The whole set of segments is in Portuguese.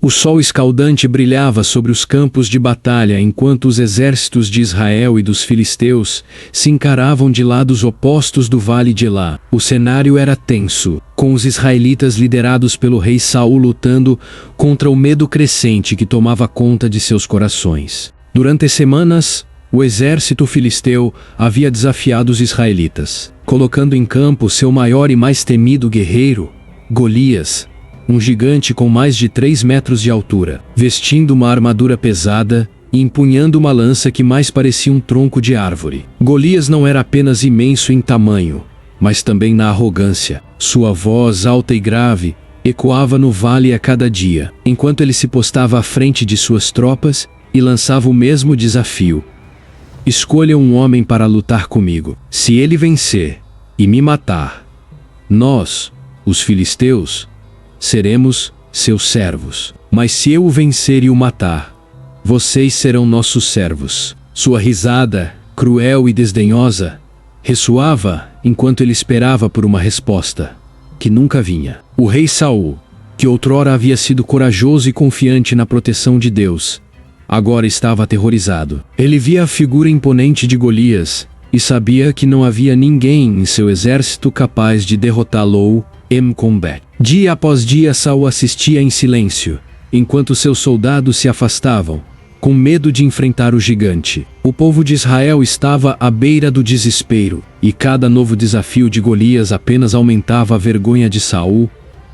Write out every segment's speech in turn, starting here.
O sol escaldante brilhava sobre os campos de batalha enquanto os exércitos de Israel e dos filisteus se encaravam de lados opostos do vale de Elá. O cenário era tenso, com os israelitas liderados pelo rei Saul lutando contra o medo crescente que tomava conta de seus corações. Durante semanas, o exército filisteu havia desafiado os israelitas, colocando em campo seu maior e mais temido guerreiro, Golias, um gigante com mais de 3 metros de altura, vestindo uma armadura pesada e empunhando uma lança que mais parecia um tronco de árvore. Golias não era apenas imenso em tamanho, mas também na arrogância. Sua voz alta e grave ecoava no vale a cada dia, enquanto ele se postava à frente de suas tropas e lançava o mesmo desafio: escolha um homem para lutar comigo. Se ele vencer e me matar, nós, os filisteus, seremos seus servos. Mas se eu o vencer e o matar, vocês serão nossos servos. Sua risada, cruel e desdenhosa, ressoava enquanto ele esperava por uma resposta, que nunca vinha. O rei Saul, que outrora havia sido corajoso e confiante na proteção de Deus, agora estava aterrorizado. Ele via a figura imponente de Golias e sabia que não havia ninguém em seu exército capaz de derrotá-lo em combate. Dia após dia Saul assistia em silêncio, enquanto seus soldados se afastavam, com medo de enfrentar o gigante. O povo de Israel estava à beira do desespero, e cada novo desafio de Golias apenas aumentava a vergonha de Saul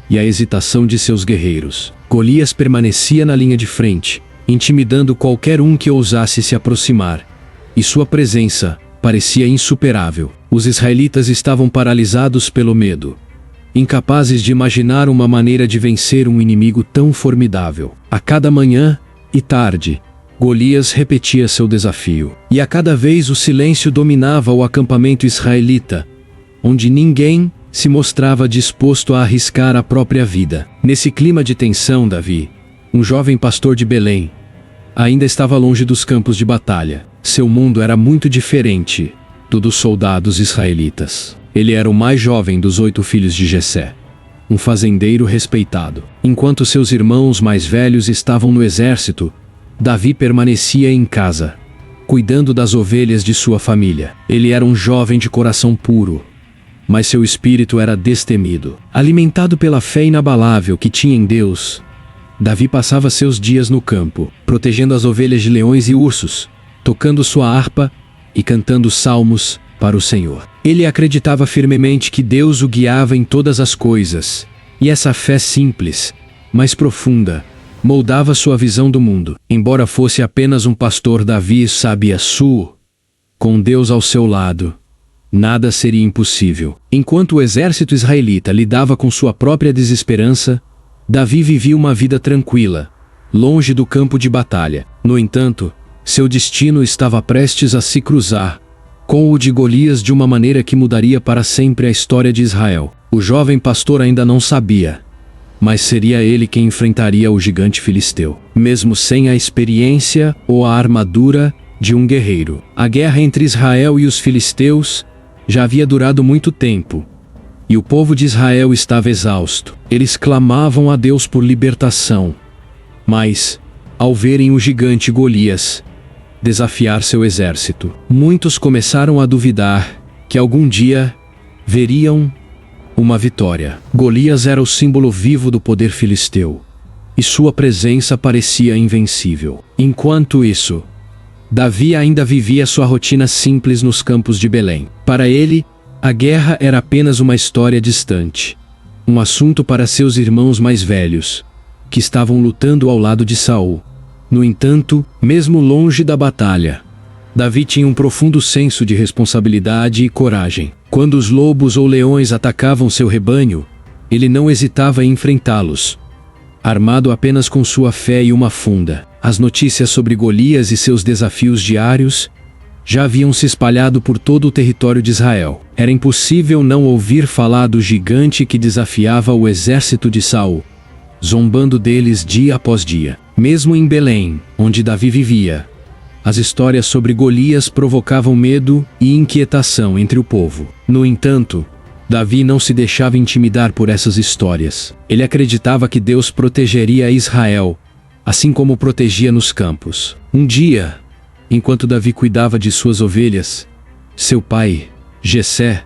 e a hesitação de seus guerreiros. Golias permanecia na linha de frente, intimidando qualquer um que ousasse se aproximar, e sua presença parecia insuperável. Os israelitas estavam paralisados pelo medo, incapazes de imaginar uma maneira de vencer um inimigo tão formidável. A cada manhã e tarde, Golias repetia seu desafio, e a cada vez o silêncio dominava o acampamento israelita, onde ninguém se mostrava disposto a arriscar a própria vida. Nesse clima de tensão, Davi, um jovem pastor de Belém, ainda estava longe dos campos de batalha. Seu mundo era muito diferente do dos soldados israelitas. Ele era o mais jovem dos 8 filhos de Jessé, um fazendeiro respeitado. Enquanto seus irmãos mais velhos estavam no exército, Davi permanecia em casa, cuidando das ovelhas de sua família. Ele era um jovem de coração puro, mas seu espírito era destemido. Alimentado pela fé inabalável que tinha em Deus, Davi passava seus dias no campo, protegendo as ovelhas de leões e ursos, tocando sua harpa e cantando salmos para o Senhor. Ele acreditava firmemente que Deus o guiava em todas as coisas, e essa fé simples, mas profunda, moldava sua visão do mundo. Embora fosse apenas um pastor, Davi sabia com Deus ao seu lado, nada seria impossível. Enquanto o exército israelita lidava com sua própria desesperança, Davi vivia uma vida tranquila, longe do campo de batalha. No entanto, seu destino estava prestes a se cruzar com o de Golias de uma maneira que mudaria para sempre a história de Israel. O jovem pastor ainda não sabia, mas seria ele quem enfrentaria o gigante filisteu, mesmo sem a experiência ou a armadura de um guerreiro. A guerra entre Israel e os filisteus já havia durado muito tempo, e o povo de Israel estava exausto. Eles clamavam a Deus por libertação, mas, ao verem o gigante Golias desafiar seu exército, muitos começaram a duvidar que algum dia veriam uma vitória. Golias era o símbolo vivo do poder filisteu, e sua presença parecia invencível. Enquanto isso, Davi ainda vivia sua rotina simples nos campos de Belém. Para ele, a guerra era apenas uma história distante, um assunto para seus irmãos mais velhos, que estavam lutando ao lado de Saul. No entanto, mesmo longe da batalha, Davi tinha um profundo senso de responsabilidade e coragem. Quando os lobos ou leões atacavam seu rebanho, ele não hesitava em enfrentá-los, armado apenas com sua fé e uma funda. As notícias sobre Golias e seus desafios diários já haviam se espalhado por todo o território de Israel. Era impossível não ouvir falar do gigante que desafiava o exército de Saul, zombando deles dia após dia. Mesmo em Belém, onde Davi vivia, as histórias sobre Golias provocavam medo e inquietação entre o povo. No entanto, Davi não se deixava intimidar por essas histórias. Ele acreditava que Deus protegeria Israel, assim como protegia nos campos. Um dia, enquanto Davi cuidava de suas ovelhas, seu pai, Jessé,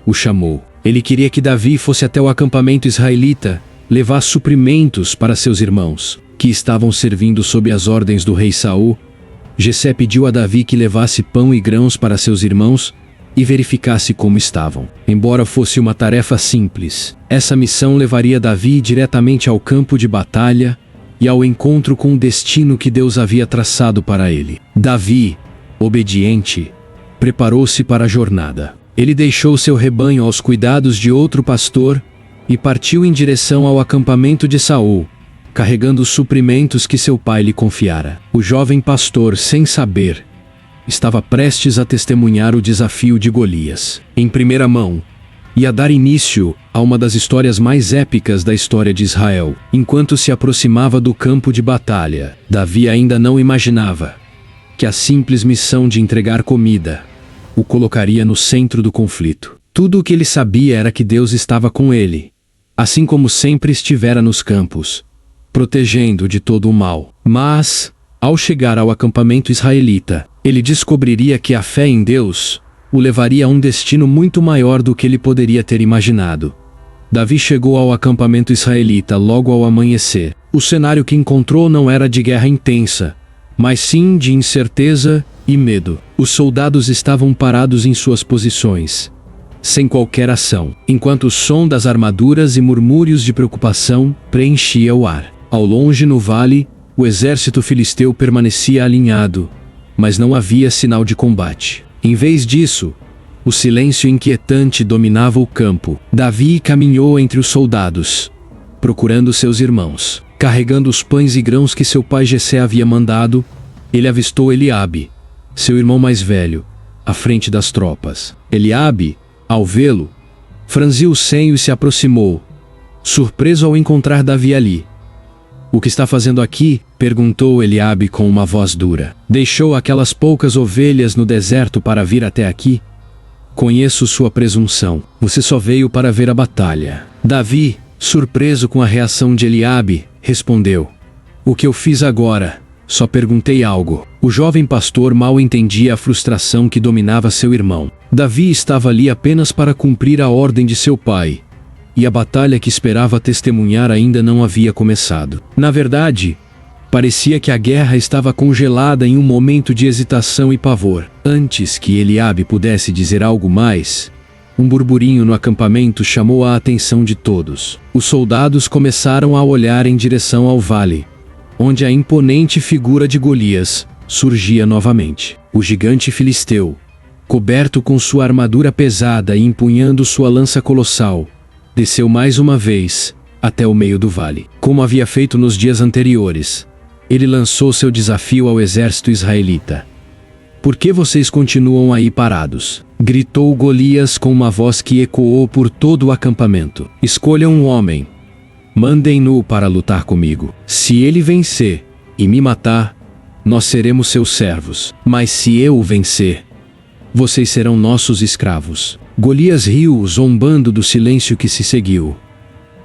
o chamou. Ele queria que Davi fosse até o acampamento israelita levar suprimentos para seus irmãos, que estavam servindo sob as ordens do rei Saul. Jessé pediu a Davi que levasse pão e grãos para seus irmãos e verificasse como estavam. Embora fosse uma tarefa simples, essa missão levaria Davi diretamente ao campo de batalha e ao encontro com o destino que Deus havia traçado para ele. Davi, obediente, preparou-se para a jornada. Ele deixou seu rebanho aos cuidados de outro pastor e partiu em direção ao acampamento de Saul, carregando os suprimentos que seu pai lhe confiara. O jovem pastor, sem saber, estava prestes a testemunhar o desafio de Golias. Em primeira mão, ia dar início a uma das histórias mais épicas da história de Israel. Enquanto se aproximava do campo de batalha, Davi ainda não imaginava que a simples missão de entregar comida o colocaria no centro do conflito. Tudo o que ele sabia era que Deus estava com ele, assim como sempre estivera nos campos, protegendo de todo o mal. Mas, ao chegar ao acampamento israelita, ele descobriria que a fé em Deus o levaria a um destino muito maior do que ele poderia ter imaginado. Davi chegou ao acampamento israelita logo ao amanhecer. O cenário que encontrou não era de guerra intensa, mas sim de incerteza e medo. Os soldados estavam parados em suas posições, sem qualquer ação, enquanto o som das armaduras e murmúrios de preocupação preenchia o ar. Ao longe no vale, o exército filisteu permanecia alinhado, mas não havia sinal de combate. Em vez disso, o silêncio inquietante dominava o campo. Davi caminhou entre os soldados, procurando seus irmãos. Carregando os pães e grãos que seu pai Jessé havia mandado, ele avistou Eliabe, seu irmão mais velho, à frente das tropas. Eliabe, ao vê-lo, franziu o senho e se aproximou, surpreso ao encontrar Davi ali. "O que está fazendo aqui?" perguntou Eliabe com uma voz dura. "Deixou aquelas poucas ovelhas no deserto para vir até aqui? Conheço sua presunção. Você só veio para ver a batalha." Davi, surpreso com a reação de Eliabe, respondeu: "O que eu fiz agora? Só perguntei algo." O jovem pastor mal entendia a frustração que dominava seu irmão. Davi estava ali apenas para cumprir a ordem de seu pai, e a batalha que esperava testemunhar ainda não havia começado. Na verdade, parecia que a guerra estava congelada em um momento de hesitação e pavor. Antes que Eliabe pudesse dizer algo mais, um burburinho no acampamento chamou a atenção de todos. Os soldados começaram a olhar em direção ao vale, onde a imponente figura de Golias surgia novamente. O gigante filisteu, coberto com sua armadura pesada e empunhando sua lança colossal, desceu mais uma vez até o meio do vale. Como havia feito nos dias anteriores, ele lançou seu desafio ao exército israelita. "Por que vocês continuam aí parados?" gritou Golias com uma voz que ecoou por todo o acampamento. "Escolham um homem. Mandem-no para lutar comigo. Se ele vencer e me matar, nós seremos seus servos. Mas se eu o vencer, vocês serão nossos escravos." Golias riu, zombando do silêncio que se seguiu.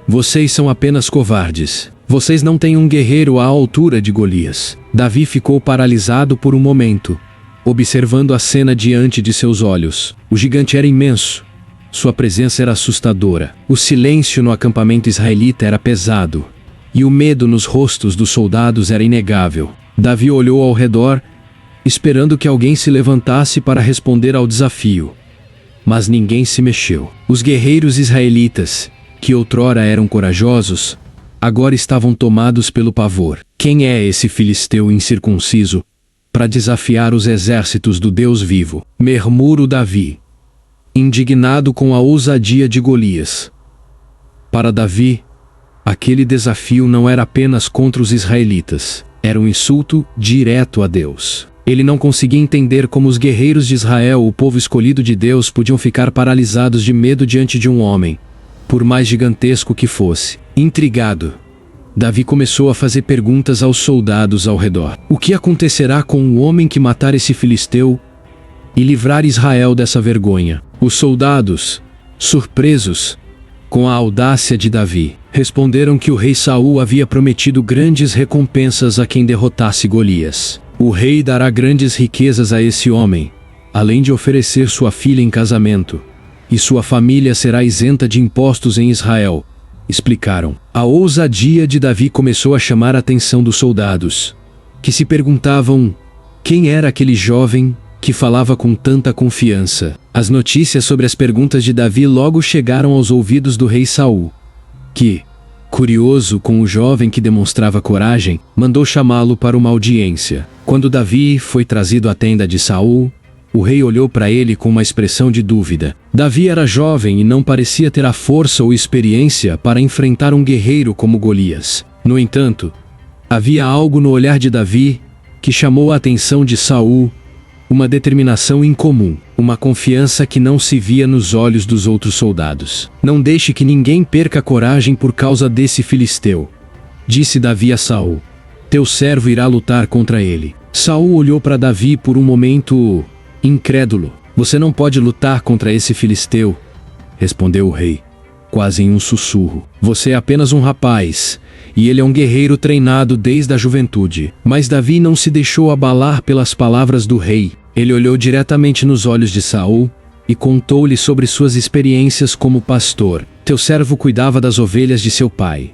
"Vocês são apenas covardes. Vocês não têm um guerreiro à altura de Golias." Davi ficou paralisado por um momento, observando a cena diante de seus olhos. O gigante era imenso. Sua presença era assustadora. O silêncio no acampamento israelita era pesado, e o medo nos rostos dos soldados era inegável. Davi olhou ao redor, esperando que alguém se levantasse para responder ao desafio. Mas ninguém se mexeu. Os guerreiros israelitas, que outrora eram corajosos, agora estavam tomados pelo pavor. "Quem é esse filisteu incircunciso para desafiar os exércitos do Deus vivo?" murmurou Davi, indignado com a ousadia de Golias. Para Davi, aquele desafio não era apenas contra os israelitas, era um insulto direto a Deus. Ele não conseguia entender como os guerreiros de Israel, o povo escolhido de Deus, podiam ficar paralisados de medo diante de um homem, por mais gigantesco que fosse. Intrigado, Davi começou a fazer perguntas aos soldados ao redor. O que acontecerá com o homem que matar esse filisteu e livrar Israel dessa vergonha? Os soldados, Surpresos com a audácia de Davi, responderam que o rei Saul havia prometido grandes recompensas a quem derrotasse Golias. O rei dará grandes riquezas a esse homem, além de oferecer sua filha em casamento, e sua família será isenta de impostos em Israel, explicaram. A ousadia de Davi começou a chamar a atenção dos soldados, que se perguntavam quem era aquele jovem que falava com tanta confiança. As notícias sobre as perguntas de Davi logo chegaram aos ouvidos do rei Saul, que, curioso com o jovem que demonstrava coragem, mandou chamá-lo para uma audiência. Quando Davi foi trazido à tenda de Saul, o rei olhou para ele com uma expressão de dúvida. Davi era jovem e não parecia ter a força ou experiência para enfrentar um guerreiro como Golias. No entanto, havia algo no olhar de Davi que chamou a atenção de Saul, uma determinação incomum, uma confiança que não se via nos olhos dos outros soldados. Não deixe que ninguém perca a coragem por causa desse filisteu, disse Davi a Saul. Teu servo irá lutar contra ele. Saul olhou para Davi por um momento incrédulo. Você não pode lutar contra esse filisteu, respondeu o rei, quase em um sussurro. Você é apenas um rapaz, e ele é um guerreiro treinado desde a juventude. Mas Davi não se deixou abalar pelas palavras do rei. Ele olhou diretamente nos olhos de Saul e contou-lhe sobre suas experiências como pastor. Teu servo cuidava das ovelhas de seu pai.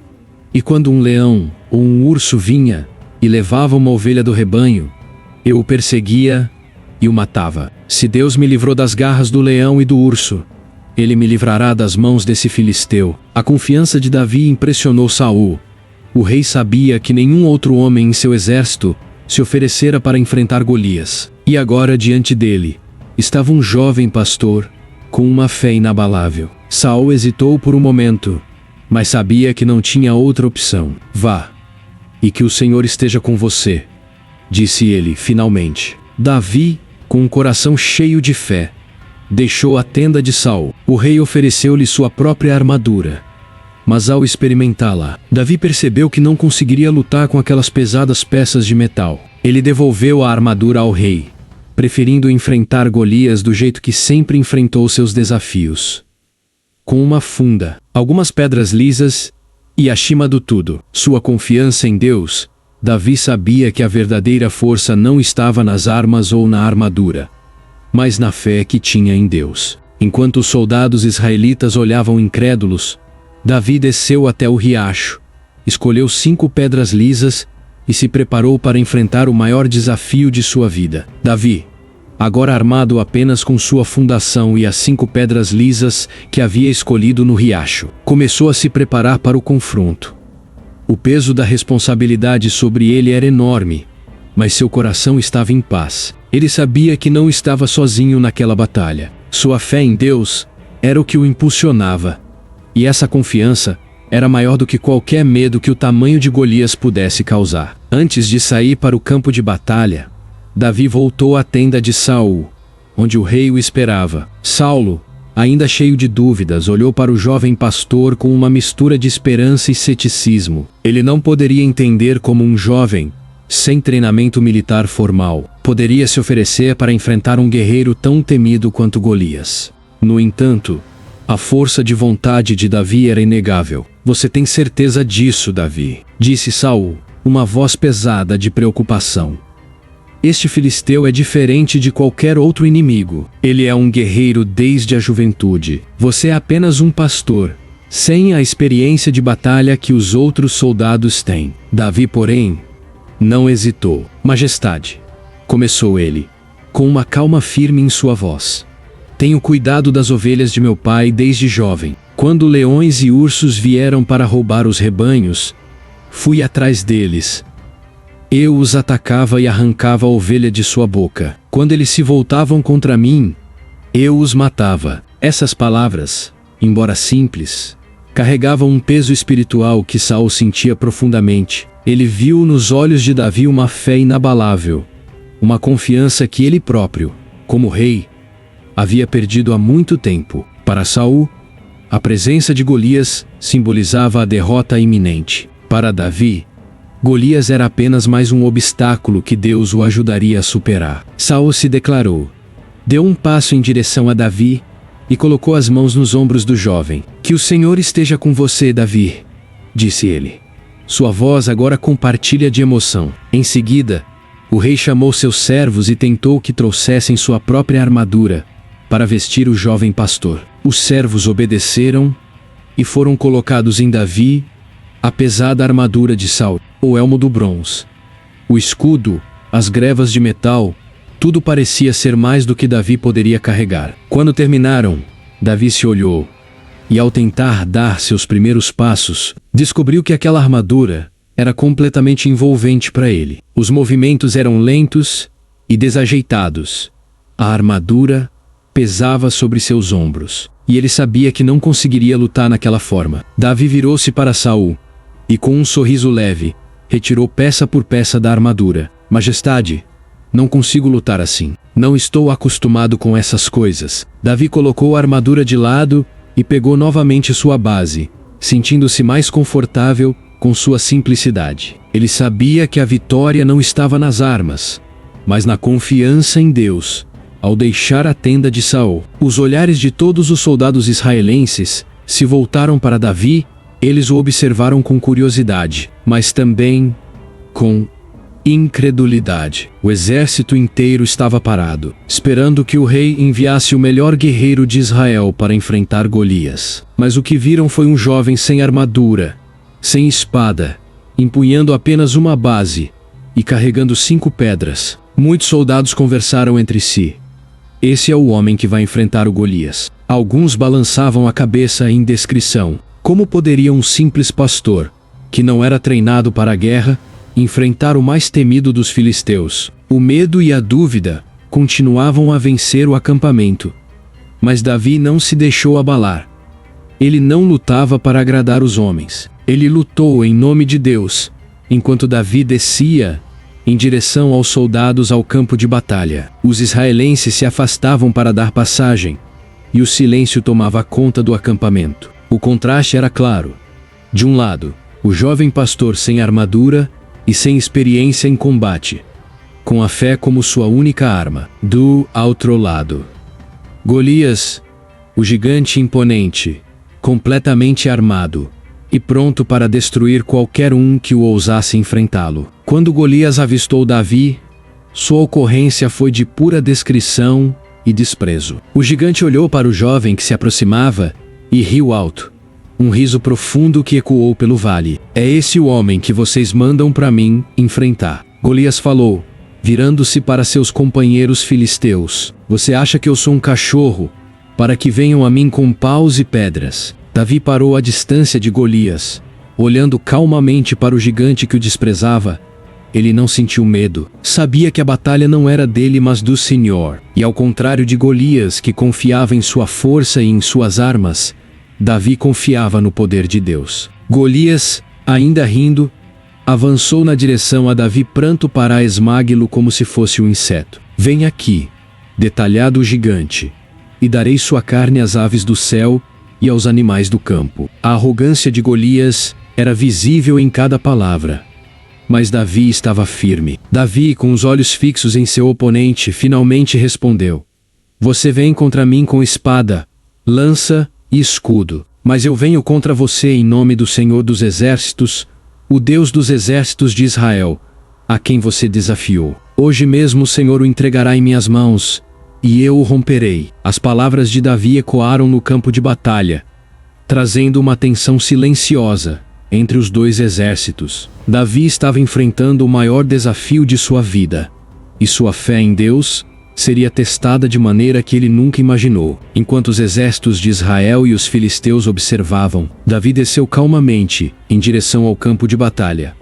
E quando um leão ou um urso vinha e levava uma ovelha do rebanho, eu o perseguia e o matava. Se Deus me livrou das garras do leão e do urso, ele me livrará das mãos desse filisteu. A confiança de Davi impressionou Saul. O rei sabia que nenhum outro homem em seu exército se oferecera para enfrentar Golias. E agora, diante dele, estava um jovem pastor com uma fé inabalável. Saul hesitou por um momento, mas sabia que não tinha outra opção. Vá, e que o Senhor esteja com você, disse ele finalmente. Davi, com um coração cheio de fé, deixou a tenda de Saul. O rei ofereceu-lhe sua própria armadura. Mas ao experimentá-la, Davi percebeu que não conseguiria lutar com aquelas pesadas peças de metal. Ele devolveu a armadura ao rei, preferindo enfrentar Golias do jeito que sempre enfrentou seus desafios, com uma funda, algumas pedras lisas e, acima do tudo, sua confiança em Deus. Davi sabia que a verdadeira força não estava nas armas ou na armadura, mas na fé que tinha em Deus. Enquanto os soldados israelitas olhavam incrédulos, Davi desceu até o riacho, escolheu 5 pedras lisas e se preparou para enfrentar o maior desafio de sua vida. Davi, agora armado apenas com sua fundação e as 5 pedras lisas que havia escolhido no riacho, começou a se preparar para o confronto. O peso da responsabilidade sobre ele era enorme, mas seu coração estava em paz. Ele sabia que não estava sozinho naquela batalha. Sua fé em Deus era o que o impulsionava. E essa confiança era maior do que qualquer medo que o tamanho de Golias pudesse causar. Antes de sair para o campo de batalha, Davi voltou à tenda de Saul, onde o rei o esperava. Saulo, ainda cheio de dúvidas, olhou para o jovem pastor com uma mistura de esperança e ceticismo. Ele não poderia entender como um jovem, sem treinamento militar formal, poderia se oferecer para enfrentar um guerreiro tão temido quanto Golias. No entanto, a força de vontade de Davi era inegável. Você tem certeza disso, Davi? Disse Saul, uma voz pesada de preocupação. Este filisteu é diferente de qualquer outro inimigo. Ele é um guerreiro desde a juventude. Você é apenas um pastor, sem a experiência de batalha que os outros soldados têm. Davi, porém, não hesitou. Majestade, começou ele, com uma calma firme em sua voz. Tenho cuidado das ovelhas de meu pai desde jovem. Quando leões e ursos vieram para roubar os rebanhos, fui atrás deles. Eu os atacava e arrancava a ovelha de sua boca. Quando eles se voltavam contra mim, eu os matava. Essas palavras, embora simples, carregavam um peso espiritual que Saul sentia profundamente. Ele viu nos olhos de Davi uma fé inabalável, uma confiança que ele próprio, como rei, havia perdido há muito tempo. Para Saul, a presença de Golias simbolizava a derrota iminente. Para Davi, Golias era apenas mais um obstáculo que Deus o ajudaria a superar. Saul se declarou, deu um passo em direção a Davi e colocou as mãos nos ombros do jovem. Que o Senhor esteja com você, Davi, disse ele. Sua voz agora compartilha de emoção. Em seguida, o rei chamou seus servos e tentou que trouxessem sua própria armadura para vestir o jovem pastor. Os servos obedeceram e foram colocados em Davi a pesada armadura de Saul, o elmo do bronze, o escudo, as grevas de metal, tudo parecia ser mais do que Davi poderia carregar. Quando terminaram, Davi se olhou e, ao tentar dar seus primeiros passos, descobriu que aquela armadura era completamente envolvente para ele. Os movimentos eram lentos e desajeitados. A armadura pesava sobre seus ombros, e ele sabia que não conseguiria lutar naquela forma. Davi virou-se para Saul e, com um sorriso leve, retirou peça por peça da armadura. Majestade, não consigo lutar assim. Não estou acostumado com essas coisas. Davi colocou a armadura de lado e pegou novamente sua base, sentindo-se mais confortável com sua simplicidade. Ele sabia que a vitória não estava nas armas, mas na confiança em Deus. Ao deixar a tenda de Saul, os olhares de todos os soldados israelenses se voltaram para Davi. Eles o observaram com curiosidade, mas também com incredulidade. O exército inteiro estava parado, esperando que o rei enviasse o melhor guerreiro de Israel para enfrentar Golias. Mas o que viram foi um jovem sem armadura, sem espada, empunhando apenas uma base e carregando 5 pedras. Muitos soldados conversaram entre si. Esse é o homem que vai enfrentar o Golias. Alguns balançavam a cabeça em descrição. Como poderia um simples pastor, que não era treinado para a guerra, enfrentar o mais temido dos filisteus? O medo e a dúvida continuavam a vencer o acampamento. Mas Davi não se deixou abalar. Ele não lutava para agradar os homens. Ele lutou em nome de Deus, enquanto Davi descia em direção aos soldados ao campo de batalha. Os israelenses se afastavam para dar passagem, e o silêncio tomava conta do acampamento. O contraste era claro. De um lado, o jovem pastor sem armadura e sem experiência em combate, com a fé como sua única arma. Do outro lado, Golias, o gigante imponente, completamente armado e pronto para destruir qualquer um que o ousasse enfrentá-lo. Quando Golias avistou Davi, sua ocorrência foi de pura descrição e desprezo. O gigante olhou para o jovem que se aproximava e riu alto. Um riso profundo que ecoou pelo vale. É esse o homem que vocês mandam para mim enfrentar. Golias falou, virando-se para seus companheiros filisteus. Você acha que eu sou um cachorro, para que venham a mim com paus e pedras? Davi parou à distância de Golias, olhando calmamente para o gigante que o desprezava. Ele não sentiu medo. Sabia que a batalha não era dele, mas do Senhor. E ao contrário de Golias, que confiava em sua força e em suas armas, Davi confiava no poder de Deus. Golias, ainda rindo, avançou na direção a Davi, pronto para esmagá-lo como se fosse um inseto. Vem aqui, detalhado o gigante, e darei sua carne às aves do céu e aos animais do campo. A arrogância de Golias era visível em cada palavra. Mas Davi estava firme. Davi, com os olhos fixos em seu oponente, finalmente respondeu: Você vem contra mim com espada, lança e escudo, mas eu venho contra você em nome do Senhor dos Exércitos, o Deus dos exércitos de Israel, a quem você desafiou. Hoje mesmo o Senhor o entregará em minhas mãos, e eu o romperei. As palavras de Davi ecoaram no campo de batalha, trazendo uma tensão silenciosa entre os dois exércitos. Davi estava enfrentando o maior desafio de sua vida, e sua fé em Deus seria testada de maneira que ele nunca imaginou. Enquanto os exércitos de Israel e os filisteus observavam, Davi desceu calmamente em direção ao campo de batalha,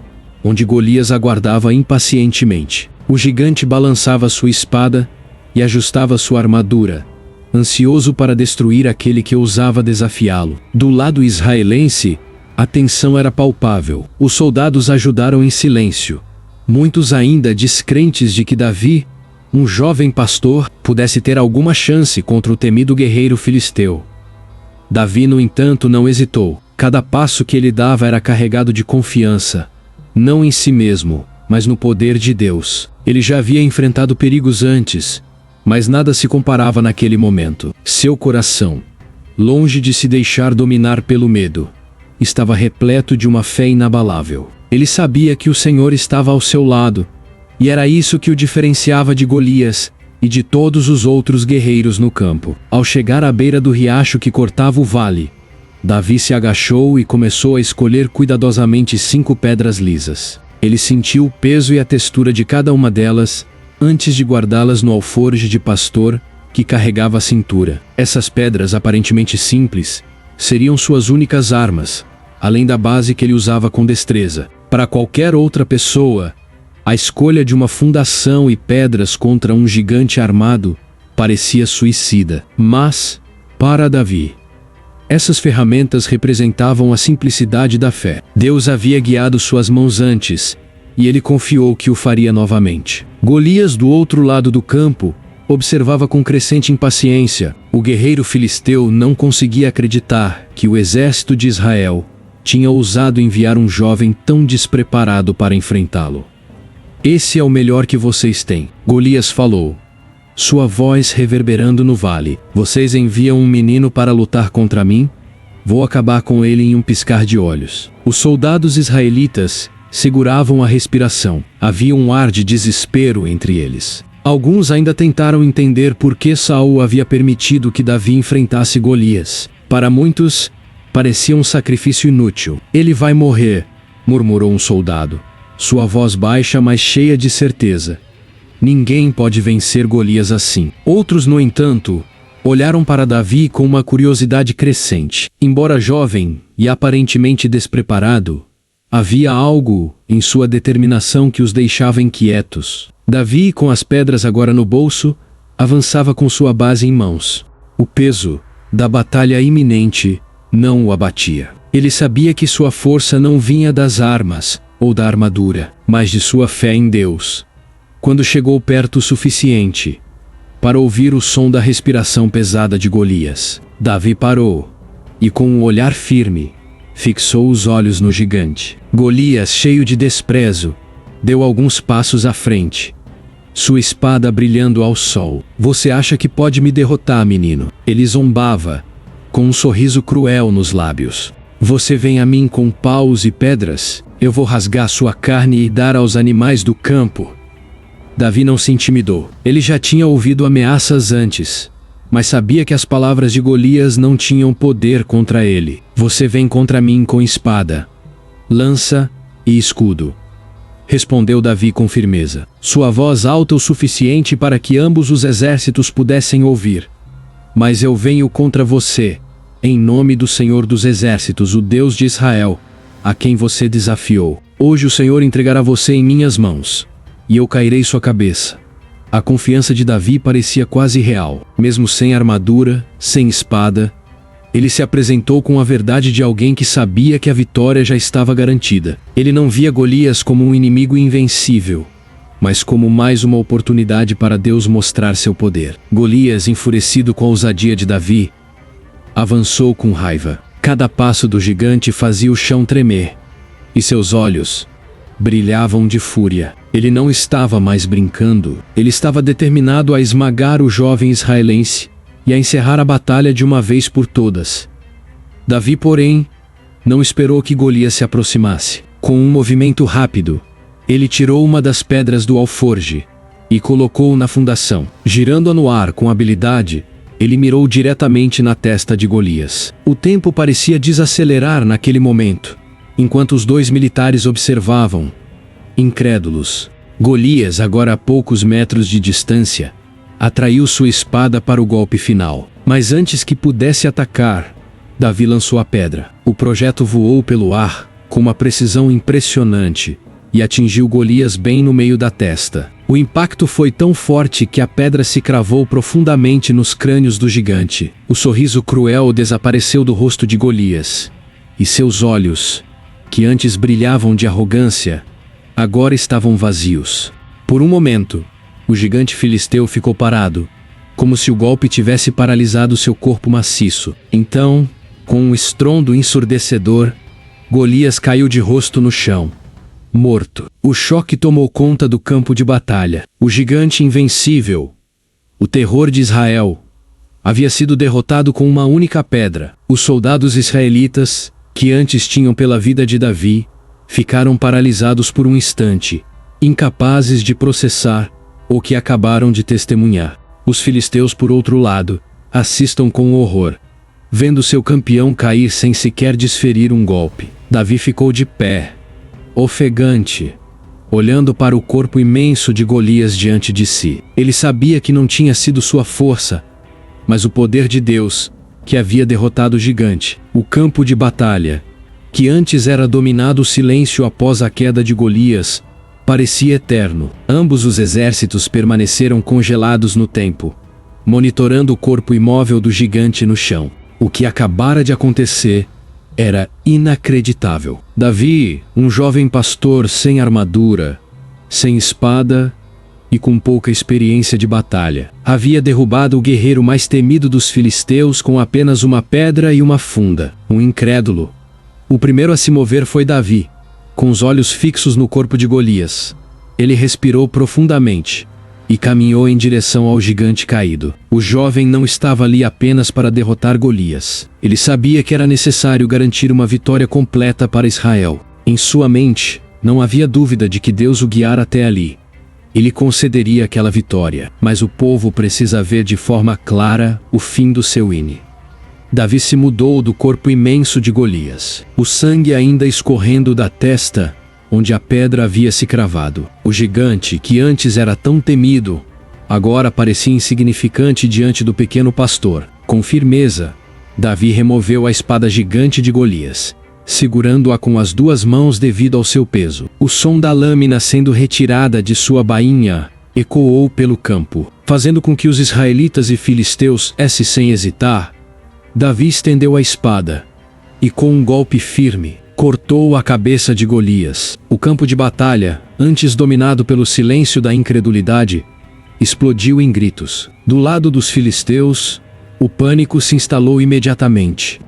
onde Golias aguardava impacientemente. O gigante balançava sua espada e ajustava sua armadura, ansioso para destruir aquele que ousava desafiá-lo. Do lado israelense, a tensão era palpável. Os soldados ajudaram em silêncio, muitos ainda descrentes de que Davi, um jovem pastor, pudesse ter alguma chance contra o temido guerreiro filisteu. Davi, no entanto, não hesitou. Cada passo que ele dava era carregado de confiança, não em si mesmo, mas no poder de Deus. Ele já havia enfrentado perigos antes, Mas nada se comparava naquele momento. Seu coração, longe de se deixar dominar pelo medo, estava repleto de uma fé inabalável. Ele sabia que o Senhor estava ao seu lado, e era isso que o diferenciava de Golias e de todos os outros guerreiros no campo. Ao chegar à beira do riacho que cortava o vale, Davi se agachou e começou a escolher cuidadosamente 5 pedras lisas. Ele sentiu o peso e a textura de cada uma delas antes de guardá-las no alforje de pastor que carregava a cintura. Essas pedras, aparentemente simples, seriam suas únicas armas, além da base que ele usava com destreza. Para qualquer outra pessoa, a escolha de uma fundação e pedras contra um gigante armado parecia suicida. Mas, para Davi, essas ferramentas representavam a simplicidade da fé. Deus havia guiado suas mãos antes, e ele confiou que o faria novamente. Golias, do outro lado do campo, observava com crescente impaciência. O guerreiro filisteu não conseguia acreditar que o exército de Israel tinha ousado enviar um jovem tão despreparado para enfrentá-lo. Esse é o melhor que vocês têm, Golias falou, sua voz reverberando no vale. Vocês enviam um menino para lutar contra mim? Vou acabar com ele em um piscar de olhos. Os soldados israelitas seguravam a respiração. Havia um ar de desespero entre eles. Alguns ainda tentaram entender por que Saul havia permitido que Davi enfrentasse Golias. Para muitos, parecia um sacrifício inútil. Ele vai morrer, murmurou um soldado, sua voz baixa, mas cheia de certeza. Ninguém pode vencer Golias assim. Outros, no entanto, olharam para Davi com uma curiosidade crescente. Embora jovem e aparentemente despreparado, havia algo em sua determinação que os deixava inquietos. Davi, com as pedras agora no bolso, avançava com sua base em mãos. O peso da batalha iminente não o abatia. Ele sabia que sua força não vinha das armas ou da armadura, mas de sua fé em Deus. Quando chegou perto o suficiente para ouvir o som da respiração pesada de Golias, Davi parou e, com um olhar firme, fixou os olhos no gigante. Golias, cheio de desprezo, deu alguns passos à frente, sua espada brilhando ao sol. Você acha que pode me derrotar, menino? Ele zombava, com um sorriso cruel nos lábios. Você vem a mim com paus e pedras? Eu vou rasgar sua carne e dar aos animais do campo. Davi não se intimidou. Ele já tinha ouvido ameaças antes, mas sabia que as palavras de Golias não tinham poder contra ele. Você vem contra mim com espada, lança e escudo, respondeu Davi com firmeza, sua voz alta o suficiente para que ambos os exércitos pudessem ouvir. Mas eu venho contra você, em nome do Senhor dos Exércitos, o Deus de Israel, a quem você desafiou. Hoje o Senhor entregará você em minhas mãos, e eu cairei sua cabeça. A confiança de Davi parecia quase real. Mesmo sem armadura, sem espada, ele se apresentou com a verdade de alguém que sabia que a vitória já estava garantida. Ele não via Golias como um inimigo invencível, mas como mais uma oportunidade para Deus mostrar seu poder. Golias, enfurecido com a ousadia de Davi, avançou com raiva. Cada passo do gigante fazia o chão tremer, e seus olhos brilhavam de fúria. Ele não estava mais brincando. Ele estava determinado a esmagar o jovem israelense e a encerrar a batalha de uma vez por todas. Davi, porém, não esperou que Golias se aproximasse. Com um movimento rápido, ele tirou uma das pedras do alforje e colocou-o na fundação. Girando-a no ar com habilidade, ele mirou diretamente na testa de Golias. O tempo parecia desacelerar naquele momento, enquanto os dois militares observavam, incrédulos. Golias, agora a poucos metros de distância, atraiu sua espada para o golpe final. Mas antes que pudesse atacar, Davi lançou a pedra. O projeto voou pelo ar, com uma precisão impressionante, e atingiu Golias bem no meio da testa. O impacto foi tão forte que a pedra se cravou profundamente nos crânios do gigante. O sorriso cruel desapareceu do rosto de Golias, e seus olhos, que antes brilhavam de arrogância, agora estavam vazios. Por um momento, o gigante filisteu ficou parado, como se o golpe tivesse paralisado seu corpo maciço. Então, com um estrondo ensurdecedor, Golias caiu de rosto no chão, morto. O choque tomou conta do campo de batalha. O gigante invencível, O terror de Israel havia sido derrotado com uma única pedra. Os soldados israelitas, que antes tinham pela vida de Davi, ficaram paralisados por um instante, incapazes de processar o que acabaram de testemunhar. Os filisteus, por outro lado, assistam com horror, vendo seu campeão cair sem sequer desferir um golpe. Davi ficou de pé, ofegante, olhando para o corpo imenso de Golias diante de si. Ele sabia que não tinha sido sua força, mas o poder de Deus, que havia derrotado o gigante. O campo de batalha, que antes era dominado o silêncio após a queda de Golias, parecia eterno. Ambos os exércitos permaneceram congelados no tempo, monitorando o corpo imóvel do gigante no chão. O que acabara de acontecer era inacreditável. Davi, um jovem pastor sem armadura, sem espada e com pouca experiência de batalha, havia derrubado o guerreiro mais temido dos filisteus com apenas uma pedra e uma funda. Um incrédulo. O primeiro a se mover foi Davi, com os olhos fixos no corpo de Golias. Ele respirou profundamente e caminhou em direção ao gigante caído. O jovem não estava ali apenas para derrotar Golias. Ele sabia que era necessário garantir uma vitória completa para Israel. Em sua mente, não havia dúvida de que Deus o guiara até ali. Ele concederia aquela vitória, mas o povo precisa ver de forma clara o fim do seu ine. Davi se mudou do corpo imenso de Golias, o sangue ainda escorrendo da testa, onde a pedra havia se cravado. O gigante, que antes era tão temido, agora parecia insignificante diante do pequeno pastor. Com firmeza, Davi removeu a espada gigante de Golias, segurando-a com as duas mãos devido ao seu peso. O som da lâmina sendo retirada de sua bainha ecoou pelo campo, fazendo com que os israelitas e filisteus sem hesitar. Davi estendeu a espada e, com um golpe firme, cortou a cabeça de Golias. O campo de batalha, antes dominado pelo silêncio da incredulidade, explodiu em gritos. Do lado dos filisteus, o pânico se instalou imediatamente.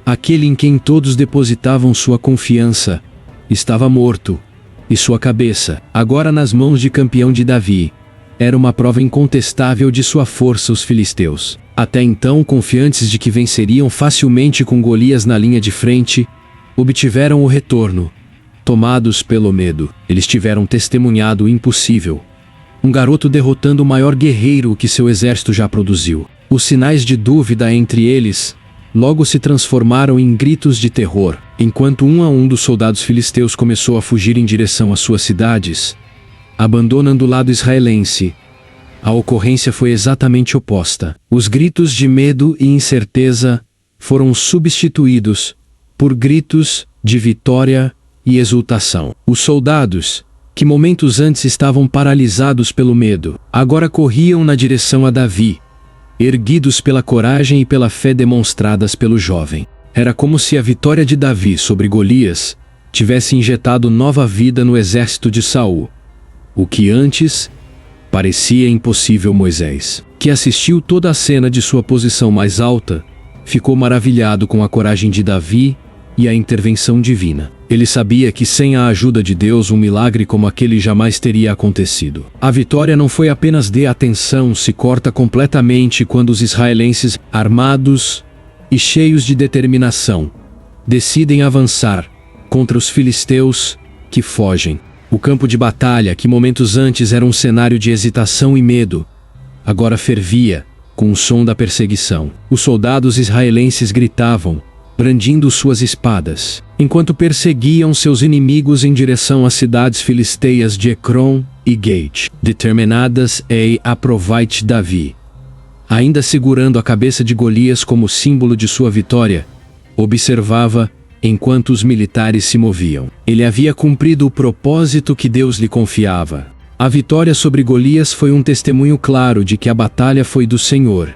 Aquele em quem todos depositavam sua confiança, estava morto, e sua cabeça, agora nas mãos de campeão de Davi, era uma prova incontestável de sua força. Os filisteus, até então confiantes de que venceriam facilmente com Golias na linha de frente, obtiveram o retorno. Tomados pelo medo, eles tiveram testemunhado o impossível. Um garoto derrotando o maior guerreiro que seu exército já produziu. Os sinais de dúvida entre eles logo se transformaram em gritos de terror. Enquanto um a um dos soldados filisteus começou a fugir em direção às suas cidades, abandonando o lado israelense, a ocorrência foi exatamente oposta. Os gritos de medo e incerteza foram substituídos por gritos de vitória e exultação. Os soldados, que momentos antes estavam paralisados pelo medo, agora corriam na direção a Davi, erguidos pela coragem e pela fé demonstradas pelo jovem. Era como se a vitória de Davi sobre Golias tivesse injetado nova vida no exército de Saul. O que antes parecia impossível. Moisés, que assistiu toda a cena de sua posição mais alta, ficou maravilhado com a coragem de Davi e a intervenção divina. Ele sabia que sem a ajuda de Deus um milagre como aquele jamais teria acontecido. A vitória não foi apenas de atenção, se corta completamente quando os israelenses, armados e cheios de determinação, decidem avançar contra os filisteus que fogem. O campo de batalha, que momentos antes era um cenário de hesitação e medo, agora fervia com o som da perseguição. Os soldados israelenses gritavam, brandindo suas espadas, enquanto perseguiam seus inimigos em direção às cidades filisteias de Ecrom e Gate, determinadas a aprovar Davi. Ainda segurando a cabeça de Golias como símbolo de sua vitória, observava enquanto os militares se moviam. Ele havia cumprido o propósito que Deus lhe confiava. A vitória sobre Golias foi um testemunho claro de que a batalha foi do Senhor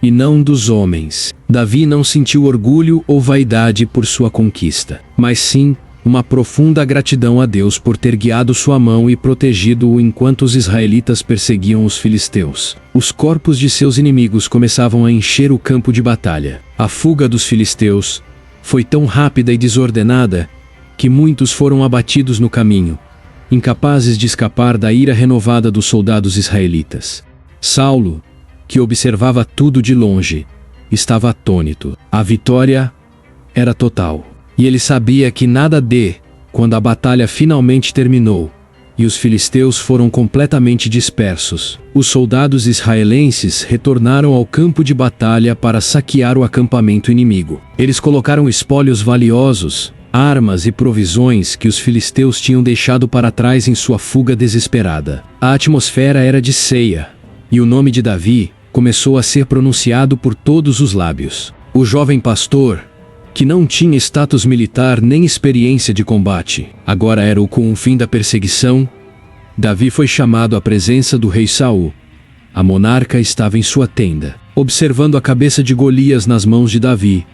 e não dos homens. Davi não sentiu orgulho ou vaidade por sua conquista, mas sim uma profunda gratidão a Deus por ter guiado sua mão e protegido-o enquanto os israelitas perseguiam os filisteus. Os corpos de seus inimigos começavam a encher o campo de batalha. A fuga dos filisteus foi tão rápida e desordenada que muitos foram abatidos no caminho, incapazes de escapar da ira renovada dos soldados israelitas. Saulo, que observava tudo de longe, estava atônito. A vitória era total. E ele sabia que nada quando a batalha finalmente terminou e os filisteus foram completamente dispersos, os soldados israelenses retornaram ao campo de batalha para saquear o acampamento inimigo. Eles colocaram espólios valiosos, armas e provisões que os filisteus tinham deixado para trás em sua fuga desesperada. A atmosfera era de ceia, e o nome de Davi começou a ser pronunciado por todos os lábios. O jovem pastor, que não tinha status militar nem experiência de combate, agora era com o fim da perseguição. Davi foi chamado à presença do rei Saul. A monarca estava em sua tenda, observando a cabeça de Golias nas mãos de Davi,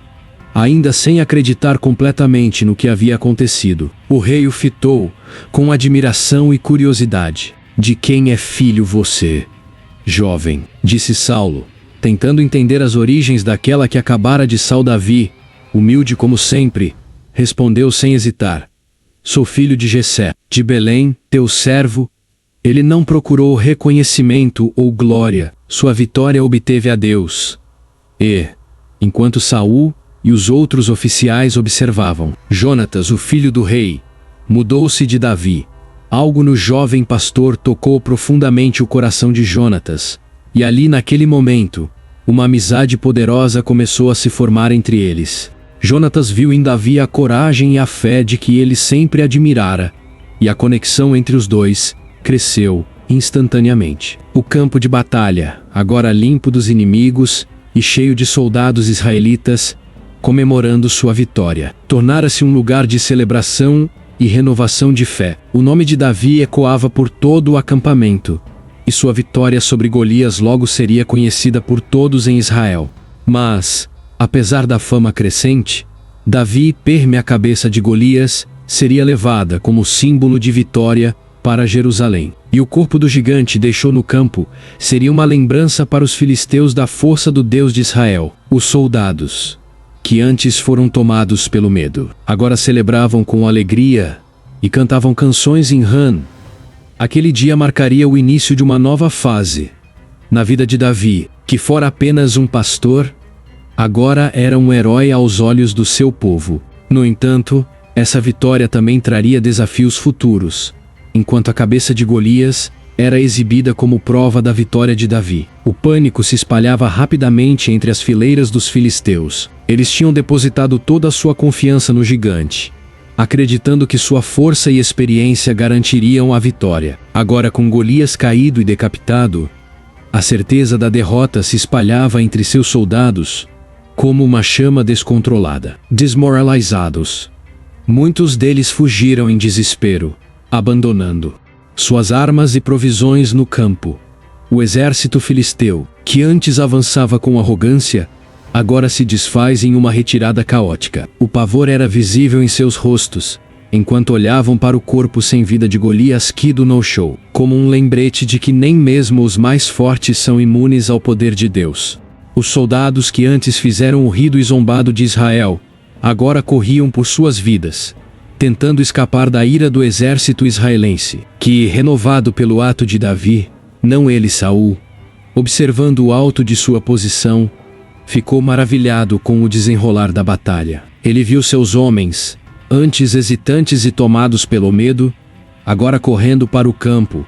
ainda sem acreditar completamente no que havia acontecido. O rei o fitou com admiração e curiosidade. "De quem é filho você, jovem?", disse Saulo, tentando entender as origens daquela que acabara de Saul. Davi, humilde como sempre, respondeu sem hesitar: "Sou filho de Jessé, de Belém, teu servo." Ele não procurou reconhecimento ou glória, sua vitória obteve a Deus. E, enquanto Saul e os outros oficiais observavam, Jonatas, o filho do rei, mudou-se de Davi. Algo no jovem pastor tocou profundamente o coração de Jonatas, e ali naquele momento, uma amizade poderosa começou a se formar entre eles. Jonatas viu em Davi a coragem e a fé de que ele sempre admirara, e a conexão entre os dois cresceu instantaneamente. O campo de batalha, agora limpo dos inimigos e cheio de soldados israelitas, comemorando sua vitória, tornara-se um lugar de celebração e renovação de fé. O nome de Davi ecoava por todo o acampamento, e sua vitória sobre Golias logo seria conhecida por todos em Israel. Mas, apesar da fama crescente, Davi, a cabeça de Golias, seria levada como símbolo de vitória para Jerusalém. E o corpo do gigante deixou no campo seria uma lembrança para os filisteus da força do Deus de Israel. Os soldados, que antes foram tomados pelo medo, agora celebravam com alegria e cantavam canções em Ram. Aquele dia marcaria o início de uma nova fase na vida de Davi, que fora apenas um pastor, agora era um herói aos olhos do seu povo. No entanto, essa vitória também traria desafios futuros. Enquanto a cabeça de Golias era exibida como prova da vitória de Davi, o pânico se espalhava rapidamente entre as fileiras dos filisteus. Eles tinham depositado toda a sua confiança no gigante, acreditando que sua força e experiência garantiriam a vitória. Agora, com Golias caído e decapitado, a certeza da derrota se espalhava entre seus soldados como uma chama descontrolada. Desmoralizados, muitos deles fugiram em desespero, abandonando suas armas e provisões no campo. O exército filisteu, que antes avançava com arrogância, agora se desfaz em uma retirada caótica. O pavor era visível em seus rostos, enquanto olhavam para o corpo sem vida de Golias caído no chão, como um lembrete de que nem mesmo os mais fortes são imunes ao poder de Deus. Os soldados que antes fizeram o rido e zombado de Israel, agora corriam por suas vidas, tentando escapar da ira do exército israelense, que, renovado pelo ato de Davi, não ele Saul, observando o alto de sua posição, ficou maravilhado com o desenrolar da batalha. Ele viu seus homens, antes hesitantes e tomados pelo medo, agora correndo para o campo,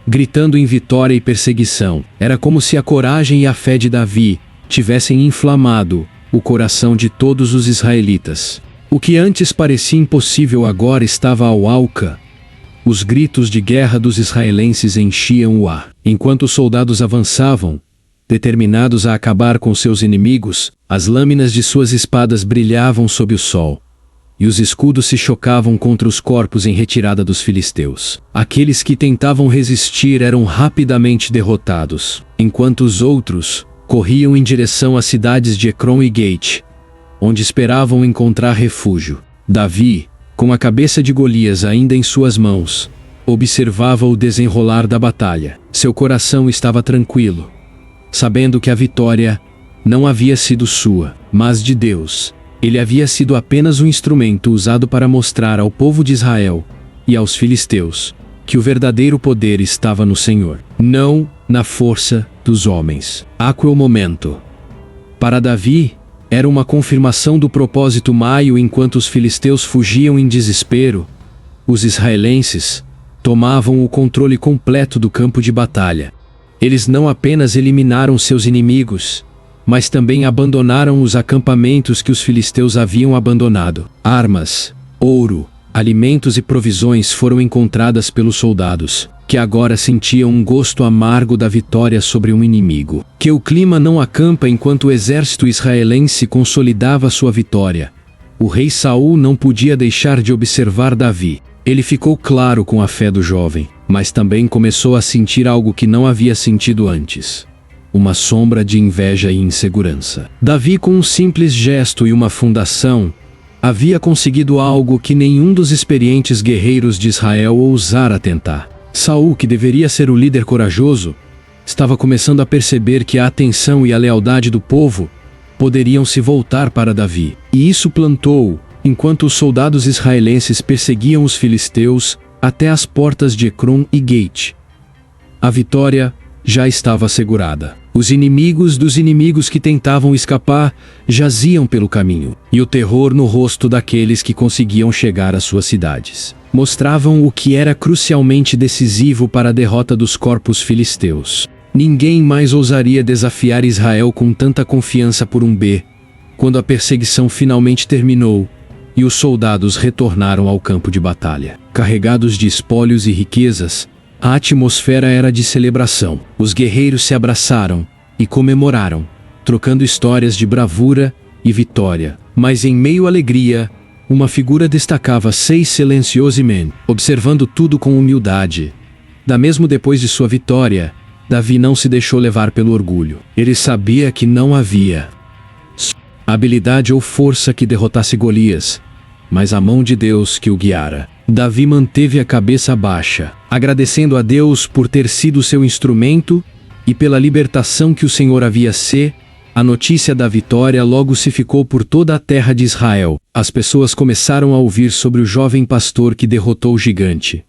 gritando em vitória e perseguição. Era como se a coragem e a fé de Davi tivessem inflamado o coração de todos os israelitas. O que antes parecia impossível agora estava ao alcance. Os gritos de guerra dos israelenses enchiam o ar. Enquanto os soldados avançavam, determinados a acabar com seus inimigos, as lâminas de suas espadas brilhavam sob o sol, e os escudos se chocavam contra os corpos em retirada dos filisteus. Aqueles que tentavam resistir eram rapidamente derrotados, enquanto os outros corriam em direção às cidades de Ecrom e Gate, onde esperavam encontrar refúgio. Davi, com a cabeça de Golias ainda em suas mãos, observava o desenrolar da batalha. Seu coração estava tranquilo, sabendo que a vitória não havia sido sua, mas de Deus. Ele havia sido apenas um instrumento usado para mostrar ao povo de Israel e aos filisteus que o verdadeiro poder estava no Senhor. não na força dos homens. Aquel momento. Para Davi, era uma confirmação do propósito maio. Enquanto os filisteus fugiam em desespero, os israelenses tomavam o controle completo do campo de batalha. Eles não apenas eliminaram seus inimigos, mas também abandonaram os acampamentos que os filisteus haviam abandonado. Armas, ouro, alimentos e provisões foram encontradas pelos soldados, que agora sentiam um gosto amargo da vitória sobre um inimigo. Que o clima não acampa enquanto o exército israelense consolidava sua vitória. O rei Saul não podia deixar de observar Davi. Ele ficou claro com a fé do jovem, mas também começou a sentir algo que não havia sentido antes. Uma sombra de inveja e insegurança. Davi, com um simples gesto e uma fundação, havia conseguido algo que nenhum dos experientes guerreiros de Israel ousara tentar. Saul, que deveria ser o líder corajoso, estava começando a perceber que a atenção e a lealdade do povo poderiam se voltar para Davi. E isso plantou, enquanto os soldados israelenses perseguiam os filisteus até as portas de Ecrom e Gate. A vitória já estava assegurada. Os inimigos dos inimigos que tentavam escapar jaziam pelo caminho, e o terror no rosto daqueles que conseguiam chegar às suas cidades mostravam o que era crucialmente decisivo para a derrota dos corpos filisteus. Ninguém mais ousaria desafiar Israel com tanta confiança por um B. Quando a perseguição finalmente terminou e os soldados retornaram ao campo de batalha, carregados de espólios e riquezas, a atmosfera era de celebração. Os guerreiros se abraçaram e comemoraram, trocando histórias de bravura e vitória. Mas em meio à alegria, uma figura destacava silenciosamente, observando tudo com humildade. Mesmo depois de sua vitória, Davi não se deixou levar pelo orgulho. Ele sabia que não havia habilidade ou força que derrotasse Golias, mas a mão de Deus que o guiara. Davi manteve a cabeça baixa, agradecendo a Deus por ter sido seu instrumento e pela libertação que o Senhor havia se. A notícia da vitória logo se ficou por toda a terra de Israel. As pessoas começaram a ouvir sobre o jovem pastor que derrotou o gigante.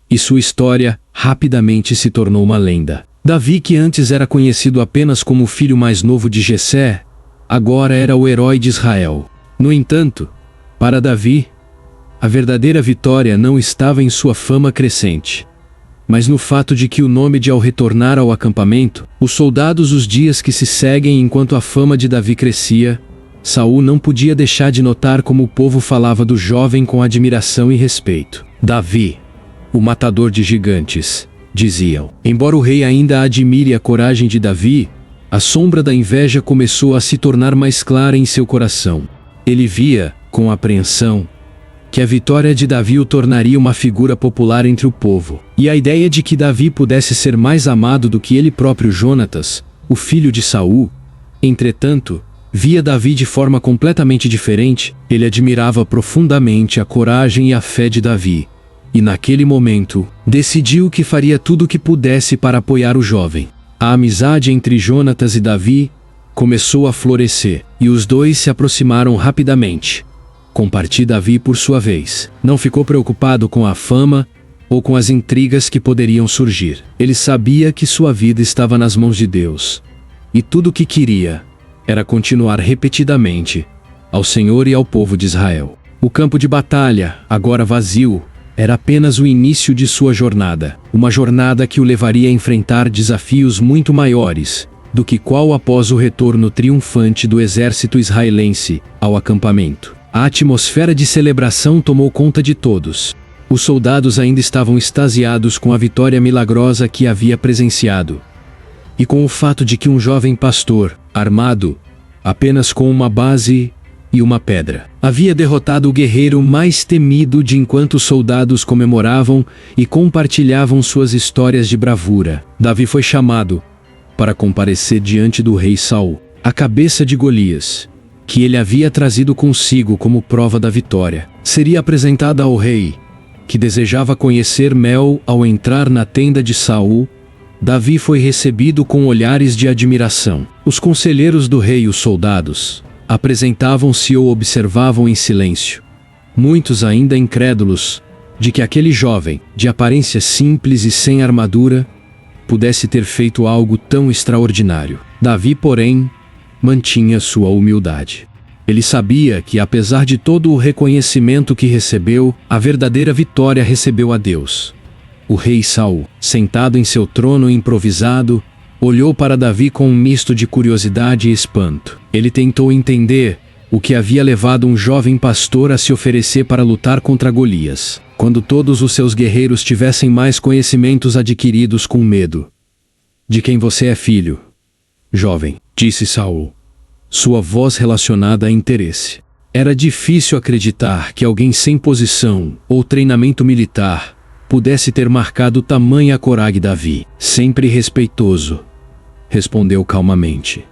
E sua história rapidamente se tornou uma lenda. Davi, que antes era conhecido apenas como o filho mais novo de Jessé, agora era o herói de Israel. No entanto, para Davi, a verdadeira vitória não estava em sua fama crescente, mas no fato de que o nome de, ao retornar ao acampamento, os soldados os dias que se seguem. Enquanto a fama de Davi crescia, Saul não podia deixar de notar como o povo falava do jovem com admiração e respeito. Davi, o matador de gigantes, diziam. Embora o rei ainda admire a coragem de Davi, a sombra da inveja começou a se tornar mais clara em seu coração. Ele via, com apreensão, que a vitória de Davi o tornaria uma figura popular entre o povo. E a ideia de que Davi pudesse ser mais amado do que ele próprio, Jonatas, o filho de Saul, entretanto, via Davi de forma completamente diferente. Ele admirava profundamente a coragem e a fé de Davi, e naquele momento, decidiu que faria tudo o que pudesse para apoiar o jovem. A amizade entre Jonatas e Davi começou a florescer, e os dois se aproximaram rapidamente. Davi, por sua vez, não ficou preocupado com a fama ou com as intrigas que poderiam surgir. Ele sabia que sua vida estava nas mãos de Deus, e tudo o que queria era continuar repetidamente ao Senhor e ao povo de Israel. O campo de batalha, agora vazio, era apenas o início de sua jornada, uma jornada que o levaria a enfrentar desafios muito maiores do que qual após o retorno triunfante do exército israelense ao acampamento. A atmosfera de celebração tomou conta de todos. Os soldados ainda estavam extasiados com a vitória milagrosa que havia presenciado, e com o fato de que um jovem pastor, armado apenas com uma base e uma pedra, havia derrotado o guerreiro mais temido. Enquanto os soldados comemoravam e compartilhavam suas histórias de bravura, Davi foi chamado para comparecer diante do rei Saul. A cabeça de Golias, que ele havia trazido consigo como prova da vitória, seria apresentada ao rei, que desejava conhecer Mel. Ao entrar na tenda de Saul, Davi foi recebido com olhares de admiração. Os conselheiros do rei e os soldados apresentavam-se ou observavam em silêncio, muitos ainda incrédulos de que aquele jovem, de aparência simples e sem armadura, pudesse ter feito algo tão extraordinário. Davi, porém, mantinha sua humildade. Ele sabia que, apesar de todo o reconhecimento que recebeu, a verdadeira vitória recebeu a Deus. O rei Saul, sentado em seu trono improvisado, olhou para Davi com um misto de curiosidade e espanto. Ele tentou entender o que havia levado um jovem pastor a se oferecer para lutar contra Golias, quando todos os seus guerreiros tivessem mais conhecimentos adquiridos com medo. De quem você é filho, jovem? Disse Saul, sua voz relacionada a interesse. Era difícil acreditar que alguém sem posição ou treinamento militar pudesse ter marcado tamanha coragem. Davi, sempre respeitoso, respondeu calmamente.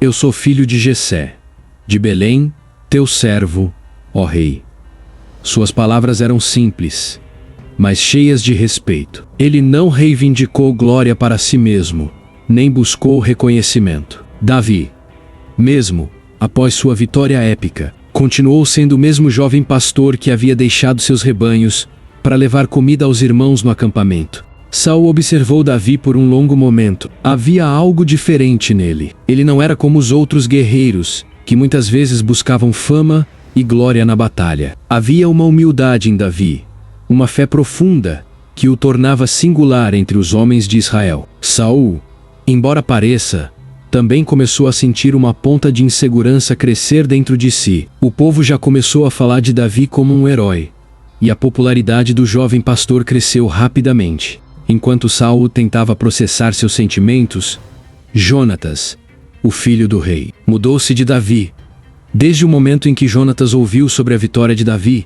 Eu sou filho de Jessé, de Belém, teu servo, ó rei. Suas palavras eram simples, mas cheias de respeito. Ele não reivindicou glória para si mesmo, nem buscou reconhecimento. Davi, mesmo após sua vitória épica, continuou sendo o mesmo jovem pastor que havia deixado seus rebanhos para levar comida aos irmãos no acampamento. Saul observou Davi por um longo momento. Havia algo diferente nele. Ele não era como os outros guerreiros, que muitas vezes buscavam fama e glória na batalha. Havia uma humildade em Davi, uma fé profunda, que o tornava singular entre os homens de Israel. Saul, embora pareça, também começou a sentir uma ponta de insegurança crescer dentro de si. O povo já começou a falar de Davi como um herói, e a popularidade do jovem pastor cresceu rapidamente. Enquanto Saul tentava processar seus sentimentos, Jonatas, o filho do rei, mudou-se de Davi. Desde o momento em que Jonatas ouviu sobre a vitória de Davi,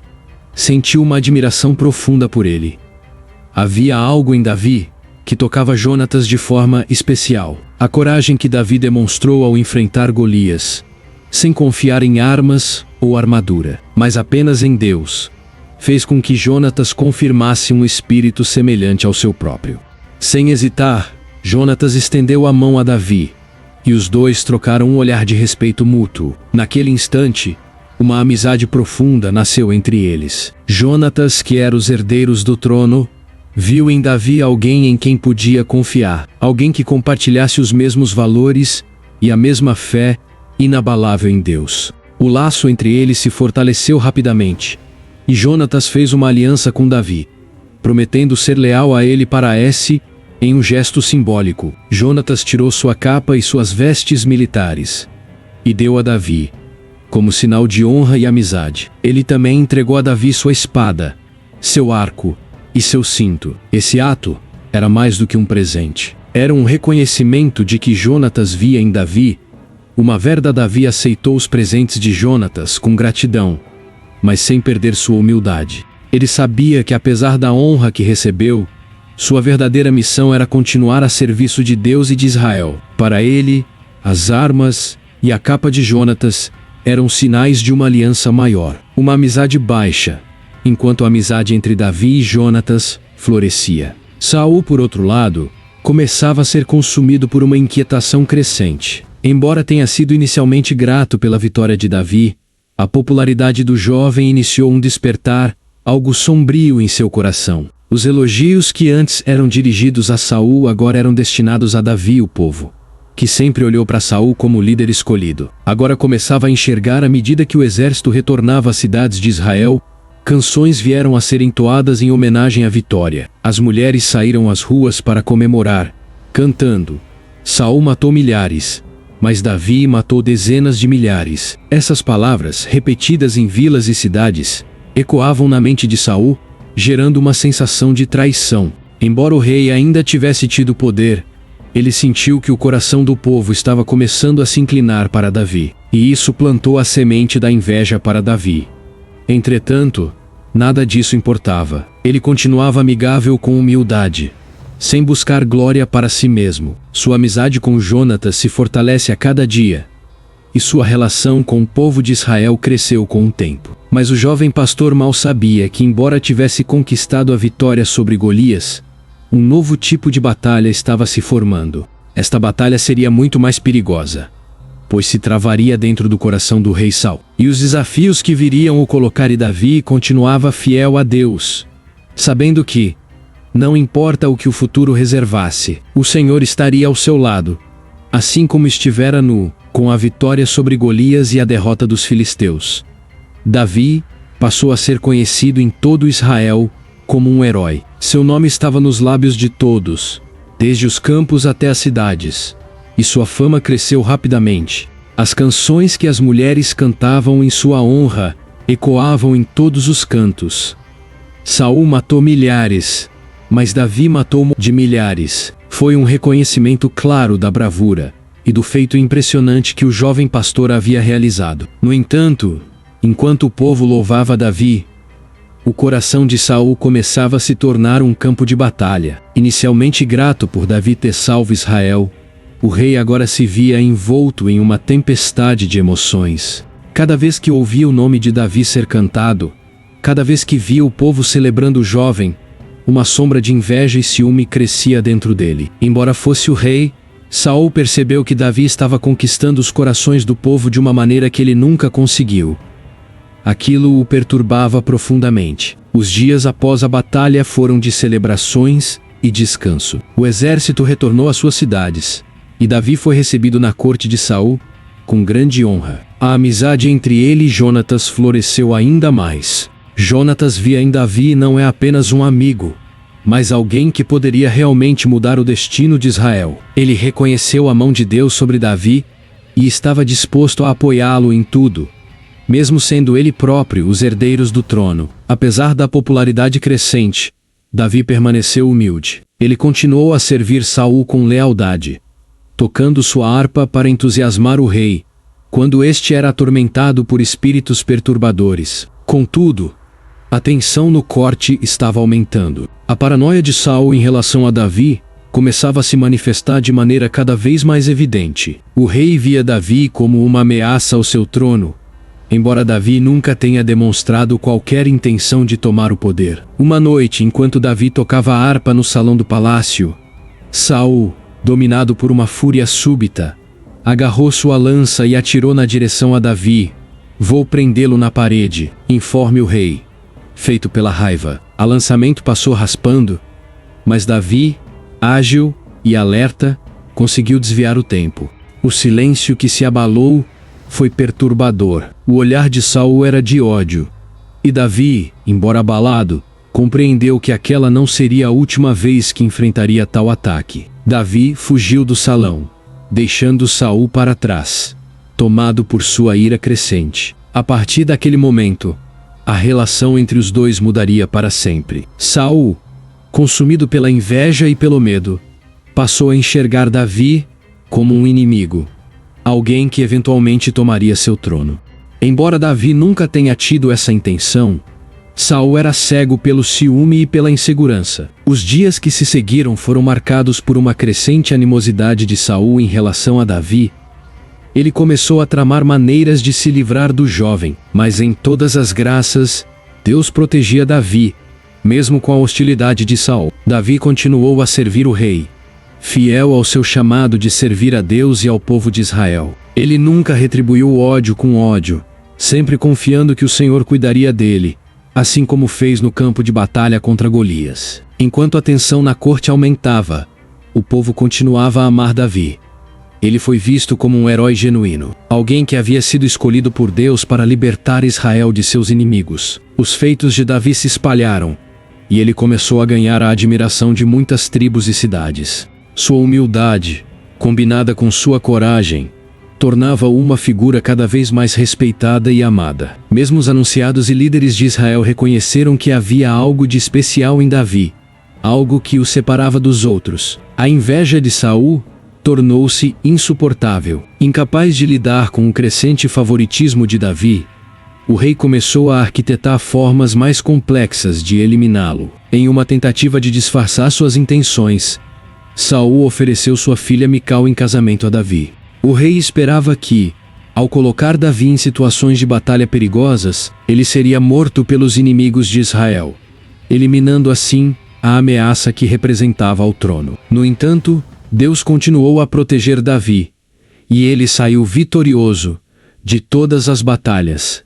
sentiu uma admiração profunda por ele. Havia algo em Davi que tocava Jonatas de forma especial. A coragem que Davi demonstrou ao enfrentar Golias, sem confiar em armas ou armadura, mas apenas em Deus, fez com que Jonatas confirmasse um espírito semelhante ao seu próprio. Sem hesitar, Jonatas estendeu a mão a Davi, e os dois trocaram um olhar de respeito mútuo. Naquele instante, uma amizade profunda nasceu entre eles. Jonatas, que era os herdeiros do trono, viu em Davi alguém em quem podia confiar, alguém que compartilhasse os mesmos valores e a mesma fé inabalável em Deus. O laço entre eles se fortaleceu rapidamente, e Jonatas fez uma aliança com Davi, prometendo ser leal a ele para em um gesto simbólico. Jonatas tirou sua capa e suas vestes militares e deu a Davi, como sinal de honra e amizade. Ele também entregou a Davi sua espada, seu arco e seu cinto. Esse ato era mais do que um presente. Era um reconhecimento de que Jonatas via em Davi uma verdadeira. Davi aceitou os presentes de Jonatas com gratidão, mas sem perder sua humildade. Ele sabia que, apesar da honra que recebeu, sua verdadeira missão era continuar a serviço de Deus e de Israel. Para ele, as armas e a capa de Jonatas eram sinais de uma aliança maior, uma amizade baixa, enquanto a amizade entre Davi e Jonatas florescia. Saul, por outro lado, começava a ser consumido por uma inquietação crescente. Embora tenha sido inicialmente grato pela vitória de Davi, a popularidade do jovem iniciou um despertar, algo sombrio em seu coração. Os elogios que antes eram dirigidos a Saul agora eram destinados a Davi, o povo, que sempre olhou para Saul como líder escolhido. Agora começava a enxergar, à medida que o exército retornava às cidades de Israel, canções vieram a ser entoadas em homenagem à vitória. As mulheres saíram às ruas para comemorar, cantando: Saul matou milhares, mas Davi matou dezenas de milhares. Essas palavras, repetidas em vilas e cidades, ecoavam na mente de Saul, gerando uma sensação de traição. Embora o rei ainda tivesse tido poder, ele sentiu que o coração do povo estava começando a se inclinar para Davi, e isso plantou a semente da inveja para Davi. Entretanto, nada disso importava. Ele continuava amigável com humildade, sem buscar glória para si mesmo. Sua amizade com Jonatas se fortalece a cada dia, e sua relação com o povo de Israel cresceu com o tempo. Mas o jovem pastor mal sabia que, embora tivesse conquistado a vitória sobre Golias, um novo tipo de batalha estava se formando. Esta batalha seria muito mais perigosa, pois se travaria dentro do coração do rei Saul. E os desafios que viriam o colocar, e Davi continuava fiel a Deus, sabendo que, Não importa o que o futuro reservasse, o Senhor estaria ao seu lado, assim como estivera com a vitória sobre Golias e a derrota dos filisteus. Davi passou a ser conhecido em todo Israel como um herói. Seu nome estava nos lábios de todos, desde os campos até as cidades, e sua fama cresceu rapidamente. As canções que as mulheres cantavam em sua honra ecoavam em todos os cantos. Saul matou milhares, mas Davi matou de milhares. Foi um reconhecimento claro da bravura e do feito impressionante que o jovem pastor havia realizado. No entanto, enquanto o povo louvava Davi, o coração de Saul começava a se tornar um campo de batalha. Inicialmente grato por Davi ter salvo Israel, o rei agora se via envolto em uma tempestade de emoções. Cada vez que ouvia o nome de Davi ser cantado, cada vez que via o povo celebrando o jovem, uma sombra de inveja e ciúme crescia dentro dele. Embora fosse o rei, Saul percebeu que Davi estava conquistando os corações do povo de uma maneira que ele nunca conseguiu. Aquilo o perturbava profundamente. Os dias após a batalha foram de celebrações e descanso. O exército retornou às suas cidades, e Davi foi recebido na corte de Saul com grande honra. A amizade entre ele e Jonatas floresceu ainda mais. Jonatas via em Davi não é apenas um amigo, mas alguém que poderia realmente mudar o destino de Israel. Ele reconheceu a mão de Deus sobre Davi e estava disposto a apoiá-lo em tudo, mesmo sendo ele próprio os herdeiros do trono. Apesar da popularidade crescente, Davi permaneceu humilde. Ele continuou a servir Saul com lealdade, tocando sua harpa para entusiasmar o rei, quando este era atormentado por espíritos perturbadores. Contudo, a tensão no corte estava aumentando. A paranoia de Saul em relação a Davi começava a se manifestar de maneira cada vez mais evidente. O rei via Davi como uma ameaça ao seu trono, embora Davi nunca tenha demonstrado qualquer intenção de tomar o poder. Uma noite, enquanto Davi tocava a harpa no salão do palácio, Saul, dominado por uma fúria súbita, agarrou sua lança e atirou na direção a Davi. "Vou prendê-lo na parede", informe o rei, feito pela raiva. O lançamento passou raspando, mas Davi, ágil e alerta, conseguiu desviar o tempo. O silêncio que se abalou foi perturbador. O olhar de Saul era de ódio, e Davi, embora abalado, compreendeu que aquela não seria a última vez que enfrentaria tal ataque. Davi fugiu do salão, deixando Saul para trás, tomado por sua ira crescente. A partir daquele momento, a relação entre os dois mudaria para sempre. Saul, consumido pela inveja e pelo medo, passou a enxergar Davi como um inimigo, alguém que eventualmente tomaria seu trono. Embora Davi nunca tenha tido essa intenção, Saul era cego pelo ciúme e pela insegurança. Os dias que se seguiram foram marcados por uma crescente animosidade de Saul em relação a Davi. Ele começou a tramar maneiras de se livrar do jovem, mas em todas as graças, Deus protegia Davi, mesmo com a hostilidade de Saul. Davi continuou a servir o rei, fiel ao seu chamado de servir a Deus e ao povo de Israel. Ele nunca retribuiu o ódio com ódio, sempre confiando que o Senhor cuidaria dele, assim como fez no campo de batalha contra Golias. Enquanto a tensão na corte aumentava, o povo continuava a amar Davi. Ele foi visto como um herói genuíno, alguém que havia sido escolhido por Deus para libertar Israel de seus inimigos. Os feitos de Davi se espalharam, e ele começou a ganhar a admiração de muitas tribos e cidades. Sua humildade, combinada com sua coragem, tornava-o uma figura cada vez mais respeitada e amada. Mesmo os anunciados e líderes de Israel reconheceram que havia algo de especial em Davi, algo que o separava dos outros. A inveja de Saul tornou-se insuportável. Incapaz de lidar com o crescente favoritismo de Davi, o rei começou a arquitetar formas mais complexas de eliminá-lo. Em uma tentativa de disfarçar suas intenções, Saul ofereceu sua filha Mical em casamento a Davi. O rei esperava que, ao colocar Davi em situações de batalha perigosas, ele seria morto pelos inimigos de Israel, eliminando assim a ameaça que representava ao trono. No entanto, Deus continuou a proteger Davi, e ele saiu vitorioso de todas as batalhas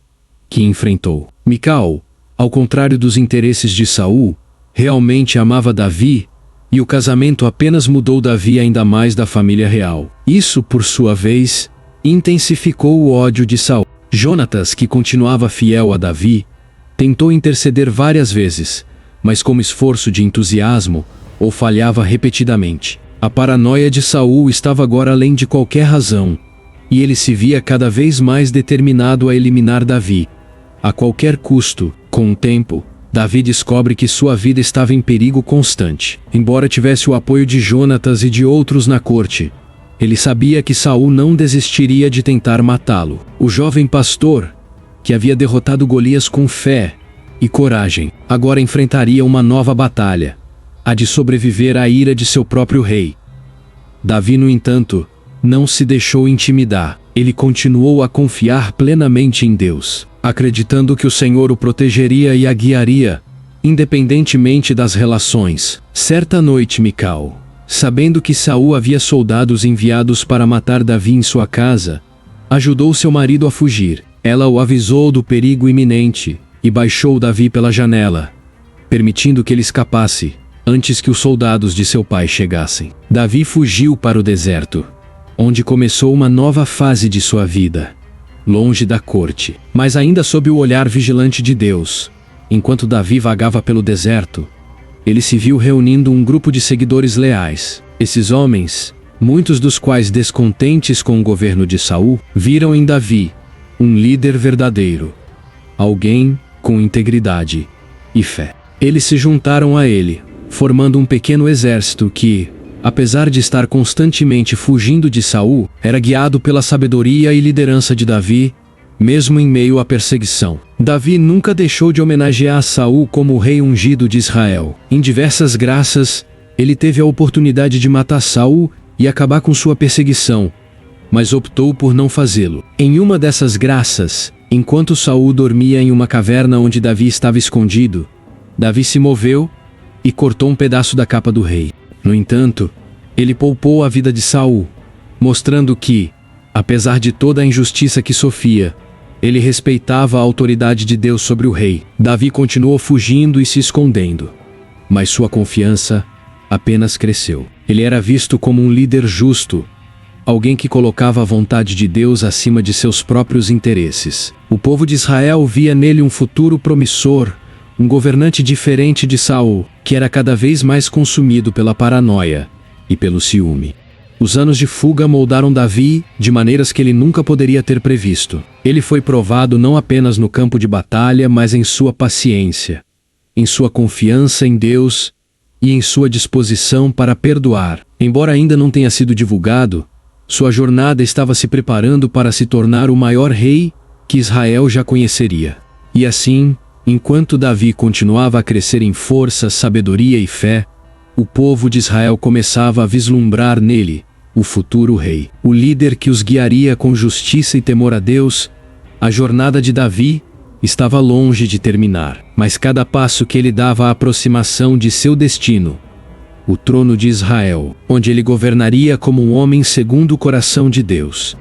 que enfrentou. Mical, ao contrário dos interesses de Saul, realmente amava Davi, e o casamento apenas mudou Davi ainda mais da família real. Isso, por sua vez, intensificou o ódio de Saul. Jonatas, que continuava fiel a Davi, tentou interceder várias vezes, mas com esforço de entusiasmo, ou falhava repetidamente. A paranoia de Saul estava agora além de qualquer razão, e ele se via cada vez mais determinado a eliminar Davi. A qualquer custo. Com o tempo, Davi descobre que sua vida estava em perigo constante. Embora tivesse o apoio de Jonatas e de outros na corte, ele sabia que Saul não desistiria de tentar matá-lo. O jovem pastor, que havia derrotado Golias com fé e coragem, agora enfrentaria uma nova batalha, a de sobreviver à ira de seu próprio rei. Davi, no entanto, não se deixou intimidar. Ele continuou a confiar plenamente em Deus, acreditando que o Senhor o protegeria e a guiaria, independentemente das relações. Certa noite, Mical, sabendo que Saul havia soldados enviados para matar Davi em sua casa, ajudou seu marido a fugir. Ela o avisou do perigo iminente e baixou Davi pela janela, permitindo que ele escapasse antes que os soldados de seu pai chegassem. Davi fugiu para o deserto, onde começou uma nova fase de sua vida, longe da corte, mas ainda sob o olhar vigilante de Deus. Enquanto Davi vagava pelo deserto, ele se viu reunindo um grupo de seguidores leais. Esses homens, muitos dos quais descontentes com o governo de Saul, viram em Davi um líder verdadeiro, alguém com integridade e fé. Eles se juntaram a ele, formando um pequeno exército que, apesar de estar constantemente fugindo de Saul, era guiado pela sabedoria e liderança de Davi, mesmo em meio à perseguição. Davi nunca deixou de homenagear Saul como o rei ungido de Israel. Em diversas graças, ele teve a oportunidade de matar Saul e acabar com sua perseguição, mas optou por não fazê-lo. Em uma dessas graças, enquanto Saul dormia em uma caverna onde Davi estava escondido, Davi se moveu e cortou um pedaço da capa do rei. No entanto, ele poupou a vida de Saul, mostrando que, apesar de toda a injustiça que sofria, ele respeitava a autoridade de Deus sobre o rei. Davi continuou fugindo e se escondendo, mas sua confiança apenas cresceu. Ele era visto como um líder justo, alguém que colocava a vontade de Deus acima de seus próprios interesses. O povo de Israel via nele um futuro promissor, um governante diferente de Saul, que era cada vez mais consumido pela paranoia e pelo ciúme. Os anos de fuga moldaram Davi de maneiras que ele nunca poderia ter previsto. Ele foi provado não apenas no campo de batalha, mas em sua paciência, em sua confiança em Deus e em sua disposição para perdoar. Embora ainda não tenha sido divulgado, sua jornada estava se preparando para se tornar o maior rei que Israel já conheceria. E assim, enquanto Davi continuava a crescer em força, sabedoria e fé, o povo de Israel começava a vislumbrar nele o futuro rei, o líder que os guiaria com justiça e temor a Deus. A jornada de Davi estava longe de terminar, mas cada passo que ele dava a aproximação de seu destino, o trono de Israel, onde ele governaria como um homem segundo o coração de Deus.